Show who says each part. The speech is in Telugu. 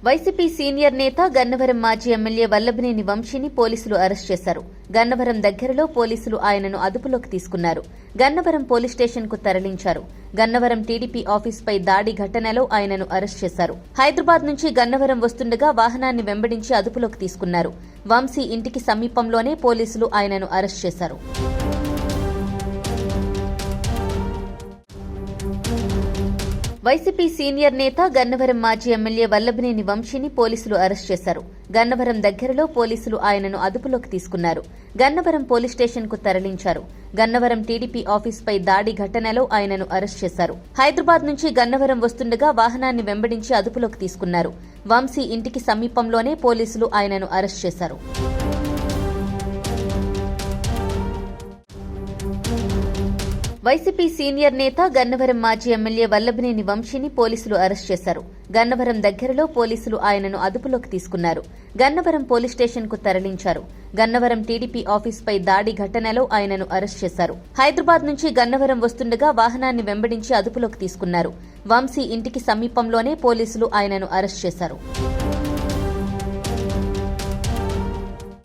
Speaker 1: వైసీపీ సీనియర్ నేత గన్నవరం మాజీ ఎమ్మెల్యే వల్లభనేని వంశీని పోలీసులు అరెస్ట్ చేశారు. గన్నవరం దగ్గరలో పోలీసులు ఆయనను అదుపులోకి తీసుకున్నారు. గన్నవరం పోలీస్ స్టేషన్ కు తరలించారు. గన్నవరం టీడీపీ ఆఫీసుపై దాడి ఘటనలో ఆయనను అరెస్ట్ చేశారు. హైదరాబాద్ నుంచి గన్నవరం వస్తుండగా వాహనాన్ని వెంబడించి అదుపులోకి తీసుకున్నారు. వంశీ ఇంటికి సమీపంలోనే పోలీసులు ఆయనను అరెస్ట్ చేశారు. వైసీపీ సీనియర్ నేత గన్నవరం మాజీ ఎమ్మెల్యే వల్లభనేని వంశీని పోలీసులు అరెస్ట్ చేశారు. గన్నవరం దగ్గరలో పోలీసులు ఆయనను అదుపులోకి తీసుకున్నారు. గన్నవరం పోలీస్ స్టేషన్ కు తరలించారు. గన్నవరం టీడీపీ ఆఫీసుపై దాడి ఘటనలో ఆయనను అరెస్ట్ చేశారు. హైదరాబాద్ నుంచి గన్నవరం వస్తుండగా వాహనాన్ని వెంబడించి అదుపులోకి తీసుకున్నారు. వంశీ ఇంటికి సమీపంలోనే పోలీసులు ఆయనను అరెస్ట్ చేశారు.
Speaker 2: వైసీపీ సీనియర్ నేత గన్నవరం మాజీ ఎమ్మెల్యే వల్లభనేని వంశీని పోలీసులు అరెస్ట్ చేశారు. గన్నవరం దగ్గరలో పోలీసులు ఆయనను అదుపులోకి తీసుకున్నారు. గన్నవరం పోలీస్ స్టేషన్ కు తరలించారు. హైదరాబాద్ నుంచి గన్నవరం వస్తుండగా వాహనాన్ని వెంబడించి అదుపులోకి తీసుకున్నారు. వంశీ ఇంటికి సమీపంలోనే పోలీసులు ఆయనను అరెస్ట్ చేశారు. వైసీపీ సీనియర్ నేత గన్నవరం మాజీ ఎమ్మెల్యే వల్లభనేని వంశీని పోలీసులు అరెస్ట్ చేశారు. గన్నవరం దగ్గరలో పోలీసులు ఆయనను అదుపులోకి తీసుకున్నారు. గన్నవరం పోలీస్ స్టేషన్ కు తరలించారు. గన్నవరం టీడీపీ ఆఫీసుపై దాడి ఘటనలో ఆయనను అరెస్ట్ చేశారు. హైదరాబాద్ నుంచి గన్నవరం వస్తుండగా వాహనాన్ని వెంబడించి అదుపులోకి తీసుకున్నారు. వంశీ ఇంటికి సమీపంలోనే పోలీసులు ఆయనను అరెస్ట్ చేశారు.